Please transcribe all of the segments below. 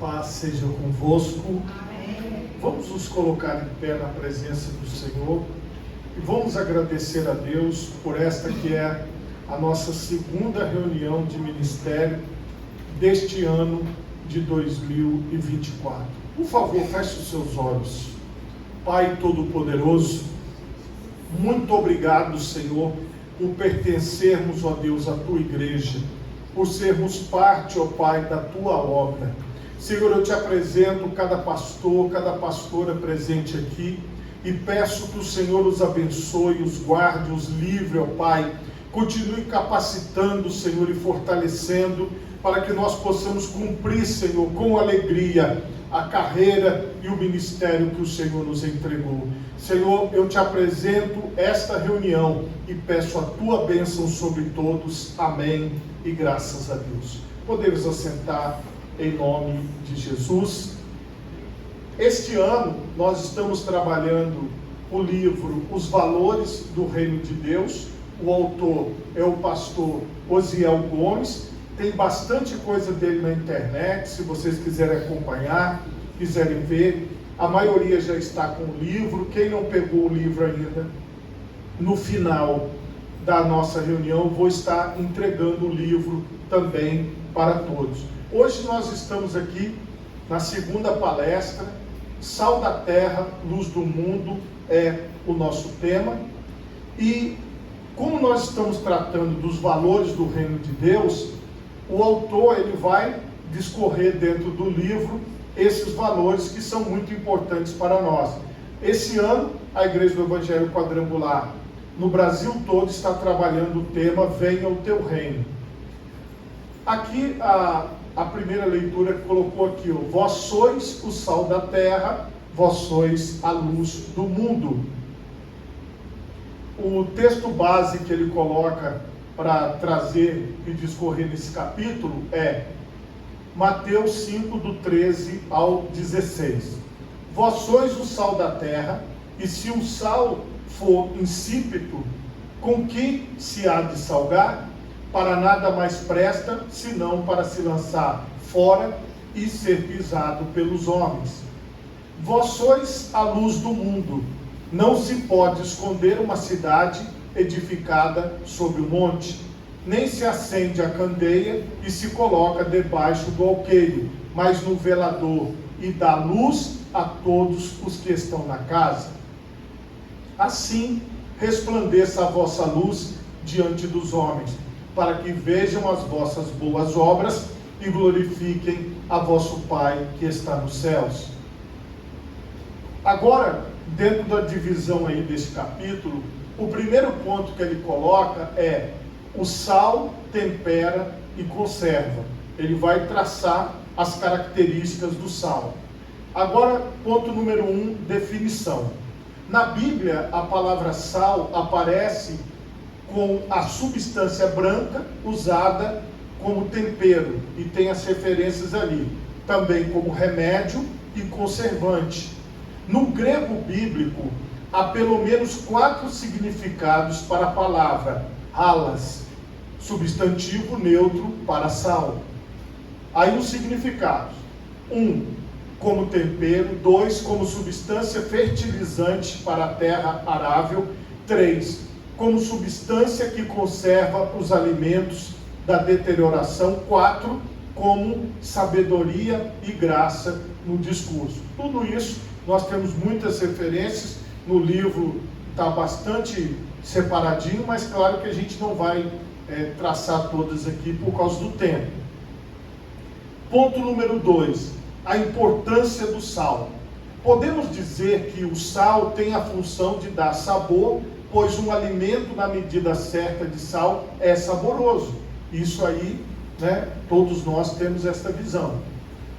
paz seja convosco. Vamos nos colocar em pé na presença do Senhor e vamos agradecer a Deus por esta que é a nossa segunda reunião de ministério deste ano de 2024. Por favor, feche os seus olhos. Pai Todo-Poderoso, muito obrigado, Senhor, por pertencermos, ó Deus, à Tua igreja, por sermos parte, ó Pai, da Tua obra. Senhor, eu te apresento cada pastor, cada pastora presente aqui e peço que o Senhor os abençoe, os guarde, os livre, ó Pai. Continue capacitando, Senhor, e fortalecendo para que nós possamos cumprir, Senhor, com alegria a carreira e o ministério que o Senhor nos entregou. Senhor, eu te apresento esta reunião e peço a tua bênção sobre todos. Amém e graças a Deus. Podemos assentar em nome de Jesus. Este ano nós estamos trabalhando o livro Os Valores do Reino de Deus. O autor é o pastor Osiel Gomes. Tem bastante coisa dele na internet, se vocês quiserem acompanhar, quiserem ver. A maioria já está com o livro. Quem não pegou o livro ainda, no final da nossa reunião, vou estar entregando o livro também para todos. Hoje nós estamos aqui na segunda palestra. Sal da Terra, Luz do Mundo é o nosso tema. E como nós estamos tratando dos valores do Reino de Deus, o autor ele vai discorrer dentro do livro esses valores que são muito importantes para nós. Esse ano, a Igreja do Evangelho Quadrangular, no Brasil todo, está trabalhando o tema Venha o Teu Reino. Aqui, a primeira leitura que colocou aqui, ó, vós sois o sal da terra, vós sois a luz do mundo. O texto base que ele coloca para trazer e discorrer nesse capítulo é Mateus 5, do 13 ao 16. Vós sois o sal da terra, e se o sal for insípido, com que se há de salgar? Para nada mais presta, senão para se lançar fora e ser pisado pelos homens. Vós sois a luz do mundo. Não se pode esconder uma cidade edificada sobre o monte, nem se acende a candeia e se coloca debaixo do alqueire, mas no velador, e dá luz a todos os que estão na casa. Assim resplandeça a vossa luz diante dos homens, para que vejam as vossas boas obras e glorifiquem a vosso Pai que está nos céus. Agora, dentro da divisão aí deste capítulo, o primeiro ponto que ele coloca é: o sal tempera e conserva. Ele vai traçar as características do sal. Agora, ponto número 1, definição. Na Bíblia, a palavra sal aparece com a substância branca usada como tempero, e tem as referências ali, também como remédio e conservante. No grego bíblico, há pelo menos 4 significados para a palavra halas, substantivo neutro para sal. Aí os significados: 1, como tempero; 2, como substância fertilizante para a terra arável; 3, como substância que conserva os alimentos da deterioração; 4, como sabedoria e graça no discurso. Tudo isso, nós temos muitas referências no livro, está bastante separadinho, mas claro que a gente não vai traçar todas aqui por causa do tempo. Ponto número 2, a importância do sal. Podemos dizer que o sal tem a função de dar sabor, pois um alimento na medida certa de sal é saboroso. Isso aí, todos nós temos esta visão.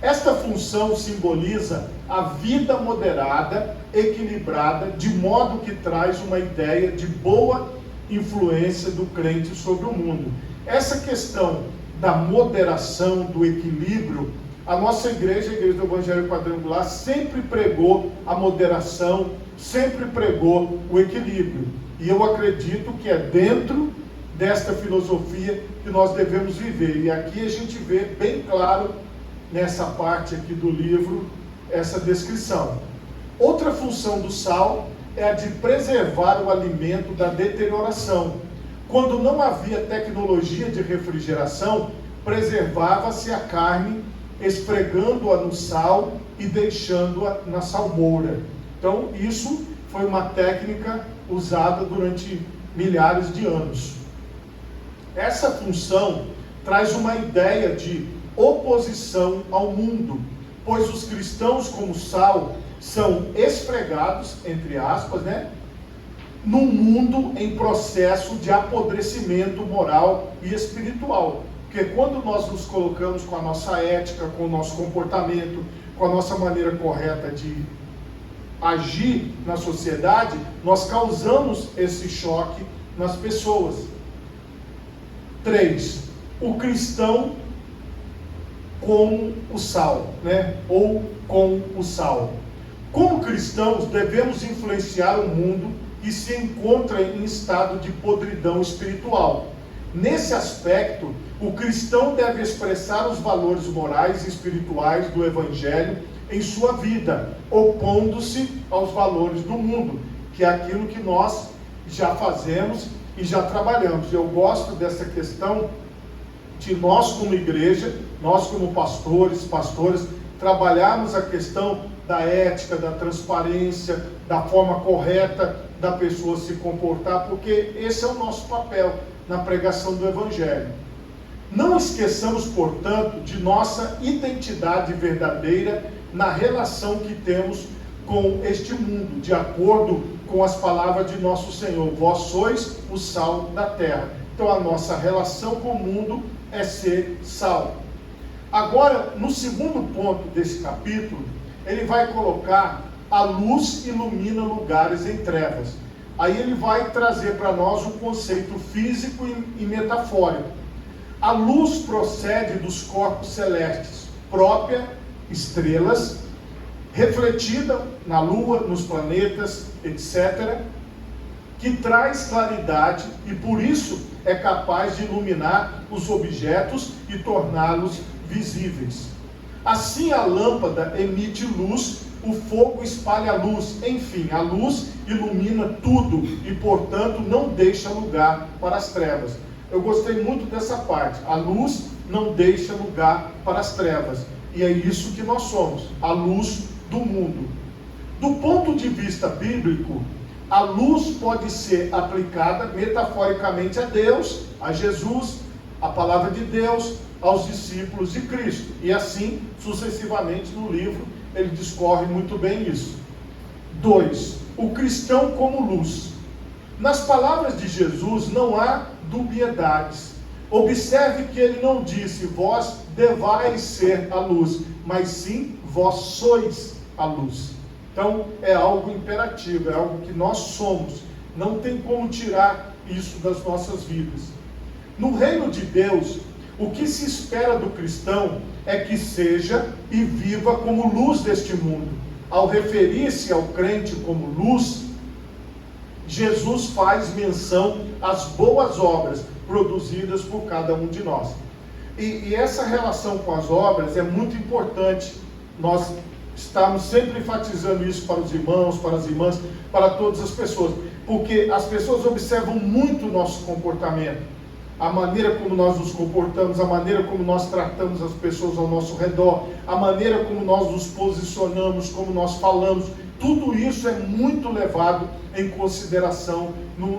Esta função simboliza a vida moderada, equilibrada, de modo que traz uma ideia de boa influência do crente sobre o mundo. Essa questão da moderação, do equilíbrio, a nossa igreja, a Igreja do Evangelho Quadrangular, sempre pregou a moderação, sempre pregou o equilíbrio. E eu acredito que é dentro desta filosofia que nós devemos viver. E aqui a gente vê bem claro nessa parte aqui do livro, essa descrição. Outra função do sal é a de preservar o alimento da deterioração. Quando não havia tecnologia de refrigeração, preservava-se a carne esfregando-a no sal e deixando-a na salmoura. Então, isso foi uma técnica usada durante milhares de anos. Essa função traz uma ideia de oposição ao mundo, pois os cristãos, como sal, são esfregados, entre aspas, num mundo em processo de apodrecimento moral e espiritual. Porque quando nós nos colocamos com a nossa ética, com o nosso comportamento, com a nossa maneira correta de agir na sociedade, nós causamos esse choque nas pessoas. 3. O cristão com o sal, ou com o sal. Como cristãos, devemos influenciar o mundo que se encontra em estado de podridão espiritual. Nesse aspecto, o cristão deve expressar os valores morais e espirituais do Evangelho em sua vida, opondo-se aos valores do mundo, que é aquilo que nós já fazemos e já trabalhamos. Eu gosto dessa questão de nós como igreja, nós como pastoras, trabalharmos a questão da ética, da transparência, da forma correta da pessoa se comportar, porque esse é o nosso papel na pregação do Evangelho. Não esqueçamos, portanto, de nossa identidade verdadeira na relação que temos com este mundo, de acordo com as palavras de nosso Senhor: vós sois o sal da terra. Então a nossa relação com o mundo é ser sal. Agora, no segundo ponto desse capítulo, ele vai colocar: a luz ilumina lugares em trevas. Aí ele vai trazer para nós um conceito físico e metafórico. A luz procede dos corpos celestes, própria, estrelas, refletida na lua, nos planetas, etc., que traz claridade e por isso é capaz de iluminar os objetos e torná-los visíveis. Assim a lâmpada emite luz, o fogo espalha luz, enfim, a luz ilumina tudo e, portanto, não deixa lugar para as trevas. Eu gostei muito dessa parte. A luz não deixa lugar para as trevas. E é isso que nós somos, a luz do mundo. Do ponto de vista bíblico, a luz pode ser aplicada metaforicamente a Deus, a Jesus, a palavra de Deus, aos discípulos de Cristo. E assim, sucessivamente, no livro, ele discorre muito bem isso. 2. O cristão como luz. Nas palavras de Jesus não há dubiedades. Observe que ele não disse: vós devais ser a luz, mas sim, vós sois a luz. Então, é algo imperativo, é algo que nós somos. Não tem como tirar isso das nossas vidas. No reino de Deus, o que se espera do cristão é que seja e viva como luz deste mundo. Ao referir-se ao crente como luz, Jesus faz menção às boas obras produzidas por cada um de nós. E essa relação com as obras é muito importante. Nós estamos sempre enfatizando isso para os irmãos, para as irmãs, para todas as pessoas, porque as pessoas observam muito o nosso comportamento, a maneira como nós nos comportamos, a maneira como nós tratamos as pessoas ao nosso redor, a maneira como nós nos posicionamos, como nós falamos. Tudo isso é muito levado em consideração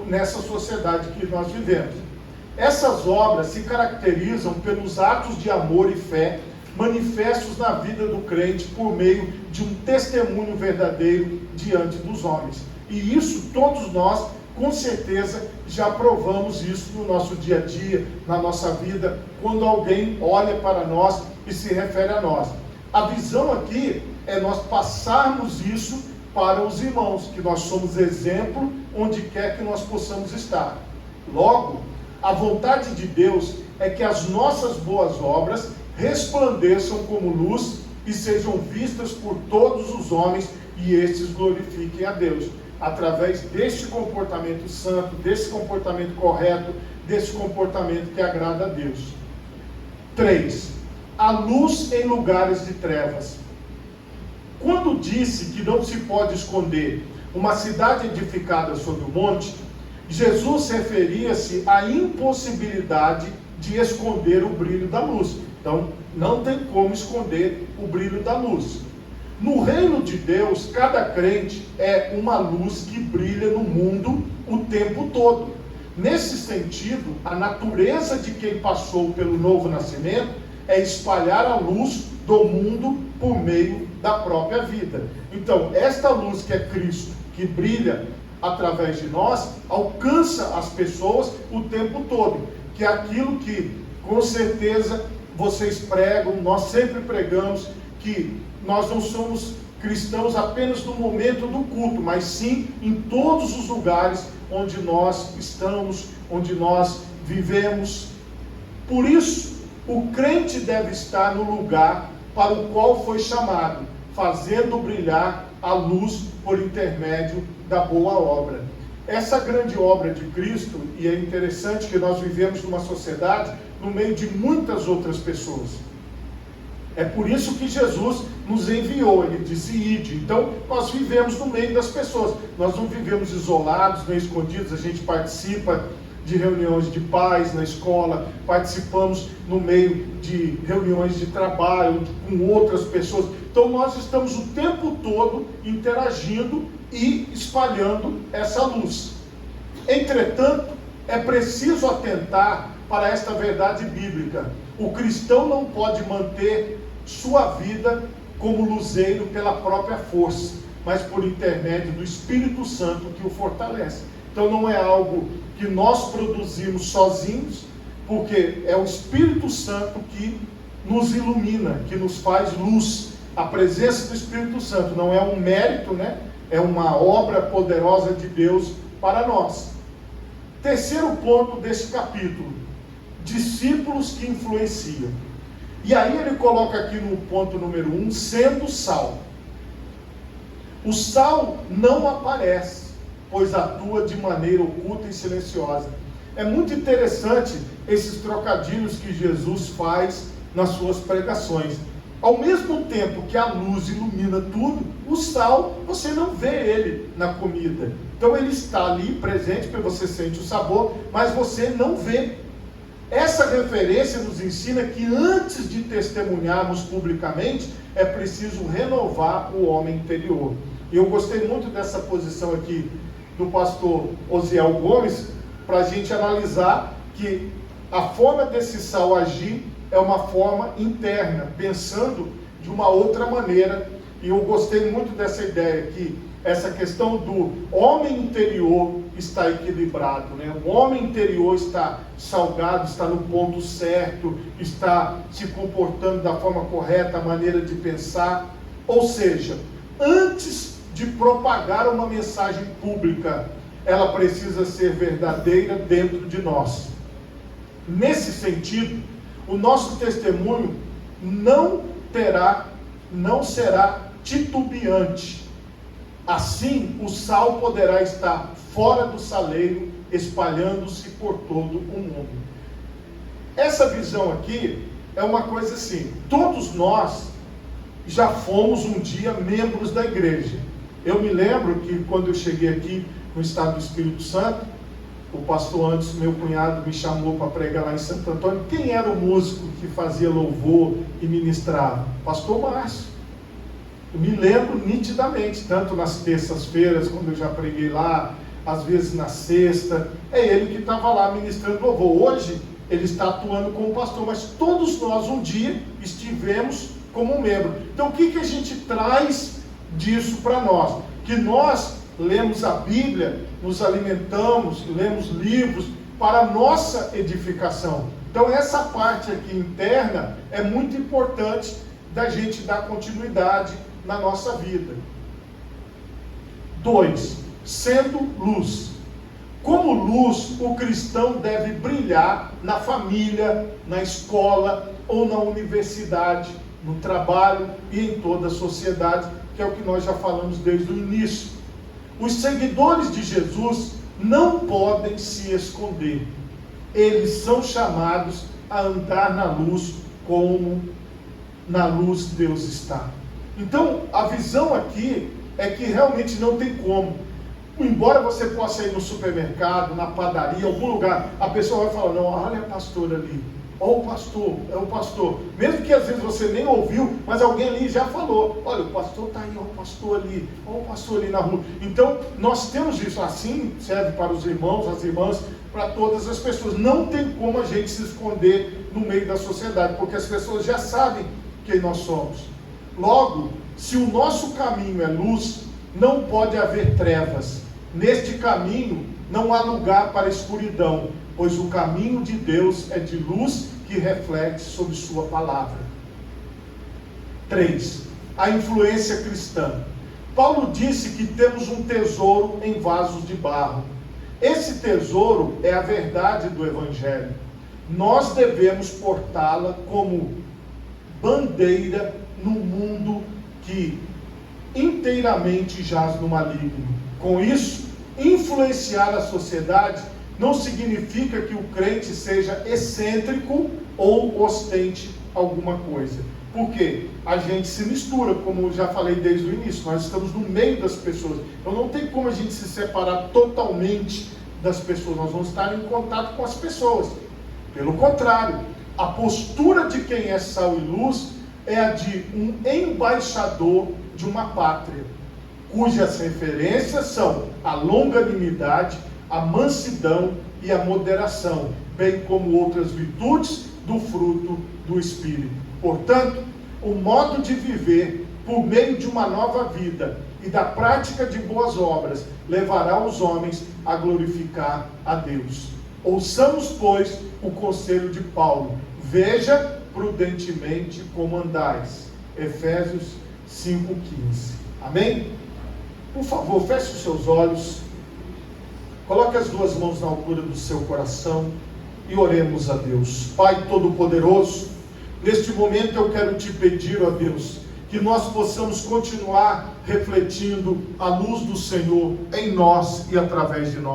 nessa sociedade que nós vivemos. Essas obras se caracterizam pelos atos de amor e fé manifestos na vida do crente por meio de um testemunho verdadeiro diante dos homens. E isso todos nós, com certeza, já provamos isso no nosso dia a dia, na nossa vida, quando alguém olha para nós e se refere a nós. A visão aqui é nós passarmos isso para os irmãos, que nós somos exemplo onde quer que nós possamos estar. Logo, a vontade de Deus é que as nossas boas obras resplandeçam como luz e sejam vistas por todos os homens e estes glorifiquem a Deus, através deste comportamento santo, desse comportamento correto, desse comportamento que agrada a Deus. 3. a luz em lugares de trevas. Quando disse que não se pode esconder uma cidade edificada sobre o monte, Jesus referia-se à impossibilidade de esconder o brilho da luz. Então, não tem como esconder o brilho da luz. No reino de Deus, cada crente é uma luz que brilha no mundo o tempo todo. Nesse sentido, a natureza de quem passou pelo novo nascimento é espalhar a luz do mundo por meio da própria vida. Então, esta luz que é Cristo, que brilha através de nós, alcança as pessoas o tempo todo. Que é aquilo que, com certeza, vocês pregam, nós sempre pregamos, que nós não somos cristãos apenas no momento do culto, mas sim em todos os lugares onde nós estamos, onde nós vivemos. Por isso, o crente deve estar no lugar para o qual foi chamado, fazendo brilhar a luz por intermédio da boa obra. Essa grande obra de Cristo, e é interessante que nós vivemos numa sociedade no meio de muitas outras pessoas. É por isso que Jesus nos enviou, ele disse ide. Então, nós vivemos no meio das pessoas. Nós não vivemos isolados, nem escondidos, a gente participa de reuniões de pais na escola, participamos no meio de reuniões de trabalho, com outras pessoas. Então, nós estamos o tempo todo interagindo e espalhando essa luz. Entretanto, é preciso atentar para esta verdade bíblica. O cristão não pode manter sua vida como luzeiro pela própria força, mas por intermédio do Espírito Santo que o fortalece. Então não é algo que nós produzimos sozinhos, porque é o Espírito Santo que nos ilumina, que nos faz luz. A presença do Espírito Santo não é um mérito, né? É uma obra poderosa de Deus para nós. Terceiro ponto desse capítulo: discípulos que influenciam. E aí ele coloca aqui no ponto número 1, sendo sal. O sal não aparece, pois atua de maneira oculta e silenciosa. É muito interessante esses trocadilhos que Jesus faz nas suas pregações. Ao mesmo tempo que a luz ilumina tudo, o sal, você não vê ele na comida. Então ele está ali presente, porque você sente o sabor, mas você não vê. Essa referência nos ensina que antes de testemunharmos publicamente, é preciso renovar o homem interior. E eu gostei muito dessa posição aqui do pastor Osiel Gomes, para a gente analisar que a forma desse sal agir é uma forma interna, pensando de uma outra maneira. E eu gostei muito dessa ideia que essa questão do homem interior está equilibrado, né? O homem interior está salgado, está no ponto certo, está se comportando da forma correta, a maneira de pensar. Ou seja, antes de propagar uma mensagem pública, ela precisa ser verdadeira dentro de nós. Nesse sentido, o nosso testemunho não será titubeante. Assim, o sal poderá estar fora do saleiro, espalhando-se por todo o mundo. Essa visão aqui é uma coisa assim: todos nós já fomos um dia membros da igreja. Eu me lembro que quando eu cheguei aqui no estado do Espírito Santo, o pastor Anderson, meu cunhado, me chamou para pregar lá em Santo Antônio. Quem era o músico que fazia louvor e ministrava? Pastor Márcio. Eu me lembro nitidamente, tanto nas terças-feiras, quando eu já preguei lá, às vezes na sexta, é ele que estava lá ministrando louvor. Hoje, ele está atuando como pastor, mas todos nós um dia estivemos como membro. Então, o que a gente traz disso para nós? Que nós lemos a Bíblia, nos alimentamos, lemos livros para a nossa edificação. Então essa parte aqui interna é muito importante da gente dar continuidade na nossa vida. 2. Sendo luz. Como luz, o cristão deve brilhar na família, na escola ou na universidade, no trabalho e em toda a sociedade, que é o que nós já falamos desde o início. Os seguidores de Jesus não podem se esconder. Eles são chamados a andar na luz como na luz Deus está. Então, a visão aqui é que realmente não tem como. Embora você possa ir no supermercado, na padaria, algum lugar, a pessoa vai falar, não, olha a pastora ali, olha o pastor, é o pastor. Mesmo que às vezes você nem ouviu, mas alguém ali já falou, olha, o pastor está aí, olha o pastor ali, olha o pastor ali na rua. Então, nós temos isso, assim serve para os irmãos, as irmãs, para todas as pessoas. Não tem como a gente se esconder no meio da sociedade, porque as pessoas já sabem quem nós somos. Logo, se o nosso caminho é luz, não pode haver trevas. Neste caminho não há lugar para escuridão, pois o caminho de Deus é de luz que reflete sobre sua palavra. 3. A influência cristã. Paulo disse que temos um tesouro em vasos de barro. Esse tesouro é a verdade do Evangelho. Nós devemos portá-la como bandeira no mundo que inteiramente jaz no maligno. Com isso, influenciar a sociedade não significa que o crente seja excêntrico ou ostente alguma coisa. Por quê? A gente se mistura, como eu já falei desde o início, nós estamos no meio das pessoas. Então não tem como a gente se separar totalmente das pessoas, nós vamos estar em contato com as pessoas. Pelo contrário, a postura de quem é sal e luz é a de um embaixador de uma pátria, cujas referências são a longanimidade, a mansidão e a moderação, bem como outras virtudes do fruto do Espírito. Portanto, o modo de viver por meio de uma nova vida e da prática de boas obras levará os homens a glorificar a Deus. Ouçamos, pois, o conselho de Paulo. Veja prudentemente como andais. Efésios 5:15. Amém? Por favor, feche os seus olhos, coloque as duas mãos na altura do seu coração e oremos a Deus. Pai Todo-Poderoso, neste momento eu quero te pedir, ó Deus, que nós possamos continuar refletindo a luz do Senhor em nós e através de nós.